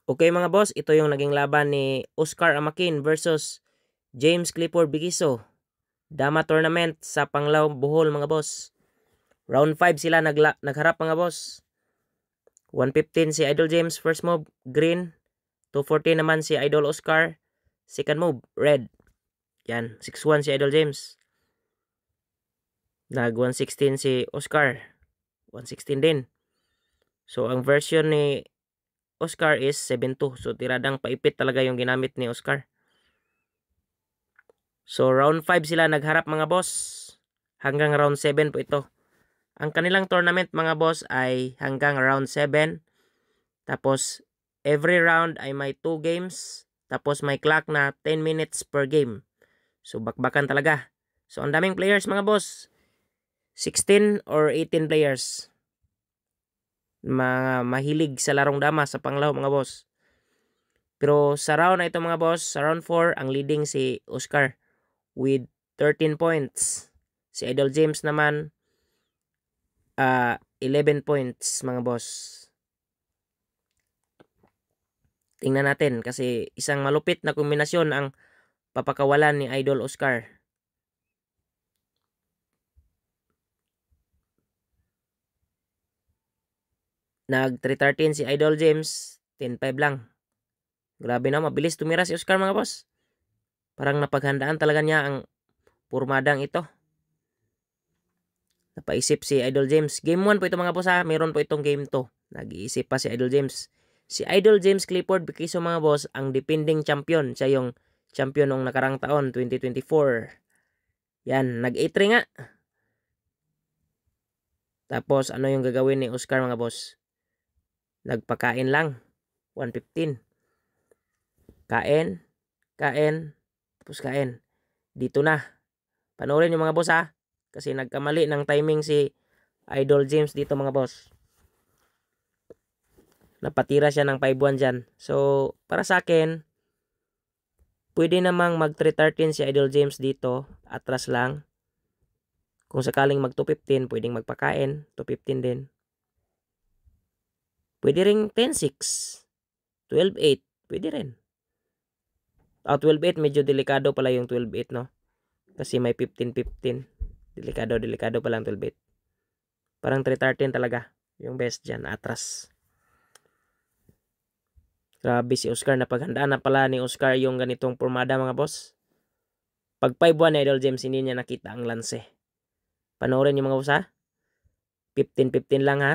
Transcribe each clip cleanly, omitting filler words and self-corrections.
Okay mga boss, ito yung naging laban ni Oscar Amakin versus James Clifford Bikiso. Dama tournament sa Panglao, Bohol mga boss. Round 5 sila nagharap mga boss. 115 si Idol James first move, green. 240 naman si Idol Oscar. Second move, red. Yan, 6-1 si Idol James. Nag 116 si Oscar. 116 din. So ang version ni Oscar is 7-2. So tiradang paipit talaga yung ginamit ni Oscar. So round 5 sila nagharap mga boss. Hanggang round 7 po ito. Ang kanilang tournament mga boss ay hanggang round 7. Tapos every round ay may 2 games. Tapos may clock na 10 minutes per game. So bakbakan talaga. So ang daming players mga boss. 16 or 18 players. Mga mahilig sa larong dama sa Panglao mga boss. Pero sa round na ito mga boss, sa round 4 ang leading si Oscar with 13 points. Si Idol James naman 11 points mga boss. Tingnan natin kasi isang malupit na kombinasyon ang papakawalan ni Idol Oscar. Nag 313 si Idol James, 10-5 lang. Grabe na, mabilis tumira si Oscar mga boss. Parang napaghandaan talaga niya ang purmadang ito. Napaisip si Idol James. Game 1 po ito mga boss ha. Meron po itong game 2. Nag-iisip pa si Idol James. Si Idol James Clifford Bikiso mga boss, ang defending champion. Siya yung champion noong nakarang taon, 2024. Yan, nag-8 nga. Tapos ano yung gagawin ni Oscar mga boss? Nagpakain lang. 115. Kain. Tapos kain. Dito na. Panoorin yung mga boss ha. Kasi nagkamali ng timing si Idol James dito mga boss. Napatira siya ng 5-1 dyan. So, para sa akin, pwede namang mag 313 si Idol James dito. Atras lang. Kung sakaling mag 215, pwedeng magpakain. 215 din. Pwede ring 10-6. 12-8. Pwede rin. 12-8 medyo delikado pala yung 12-8 no. Kasi may 15-15. Delikado pala ang 12-8. Parang 313 talaga. Yung best dyan. Atras. Grabe si Oscar. Napaghandaan na pala ni Oscar yung ganitong pormada mga boss. Pag 5-1 ni Idol James, hindi niya nakita ang lanse. Panoorin yung mga boss ha. 15-15 lang ha.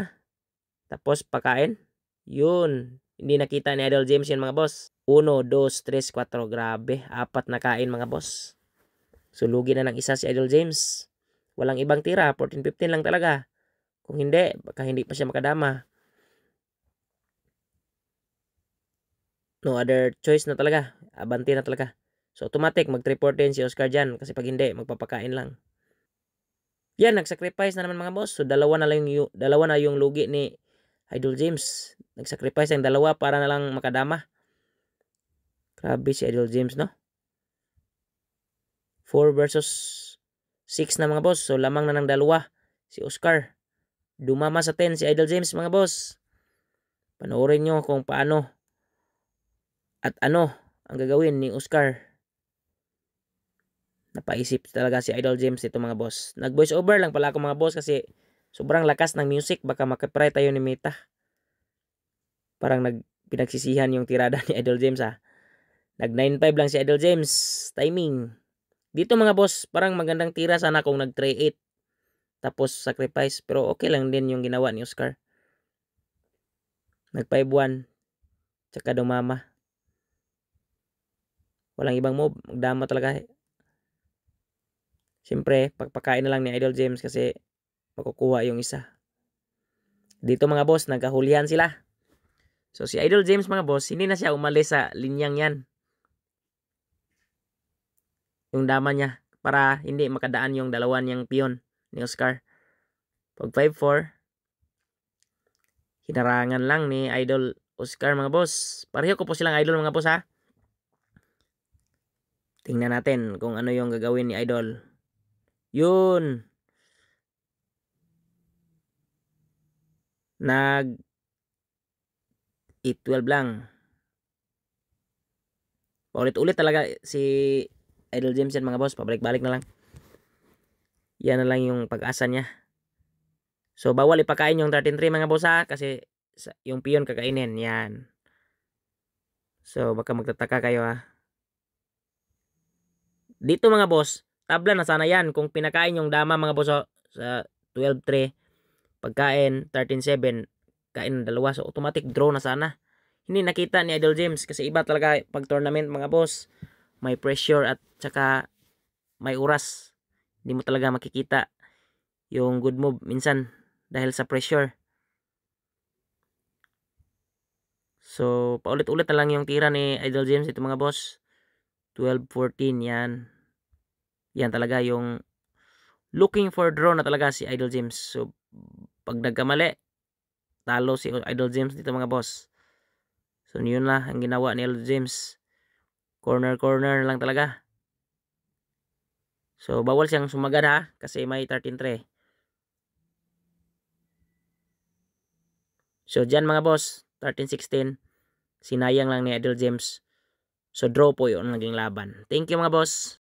Tapos pakain. Yun. Hindi nakita ni Idol James yun mga boss. 1, 2, 3, 4. Grabe. 4 na kain mga boss. Sulugi na ng isa si Idol James. Walang ibang tira. 14-15 lang talaga. Kung hindi, baka hindi pa siya makadama. No other choice na talaga. Abanti na talaga. So automatic mag-314 si Oscar dyan. Kasi pag hindi, magpapakain lang. Yan, nag-sacrifice na naman mga boss. So dalawa na yung lugi ni Idol James. Nag-sacrifice ang dalawa para na lang makadama. Grabe si Idol James no. 4 versus 6 na mga boss. So lamang na ng dalawa si Oscar. Dumama sa 10 si Idol James mga boss. Panoorin nyo kung paano at ano ang gagawin ni Oscar. Napaisip talaga si Idol James ito mga boss. Nag-voice over lang pala ako mga boss kasi sobrang lakas ng music. Baka makapry tayo ni Meta. Parang pinagsisihan yung tirada ni Idol James ha. Nag 9-5 lang si Idol James. Timing. Dito mga boss, parang magandang tira sana kung nag 3-8. Tapos sacrifice. Pero okay lang din yung ginawa ni Oscar. Nag 5-1. Tsaka dumama. Walang ibang move. Magdama talaga. Siyempre, pagpakain na lang ni Idol James kasi makukuha yung isa. Dito mga boss, nagkahulihan sila. So si Idol James mga boss, hindi na siya umalis sa linyang yan. Yung dama niya. Para hindi makadaan yung dalawa niyang piyon ni Oscar. Pag 5-4, hinarangan lang ni Idol Oscar mga boss. Pareho ko po silang idol mga boss ha. Tingnan natin kung ano yung gagawin ni Idol. Yun. Nag 8-12 lang. Paulit-ulit talaga si Idol James yan mga boss. Pabalik-balik na lang. Yan na lang yung pag-asa niya. So bawal ipakain yung 13-3 mga boss ha. Kasi yung piyon kakainin. Yan. So baka magtataka kayo ha. Dito mga boss, tabla na sana yan. Kung pinakain yung dama mga boss sa 12-3, pagkain 13-7, kain ng dalawa. So automatic draw na sana. Hindi nakita ni Idol James kasi iba talaga pag tournament mga boss. May pressure at saka may oras. Hindi mo talaga makikita yung good move minsan dahil sa pressure. So paulit-ulit na lang yung tira ni Idol James ito mga boss. 12-14 yan. Yan talaga yung looking for draw na talaga si Idol James. So pag nagkamali, talo si Idol James dito mga boss. So yun lang ang ginawa ni Idol James. Corner lang talaga. So bawal siyang sumagad ha kasi may 13-3. So dyan mga boss, 13-16, sinayang lang ni Idol James. So draw po yun naging laban. Thank you mga boss.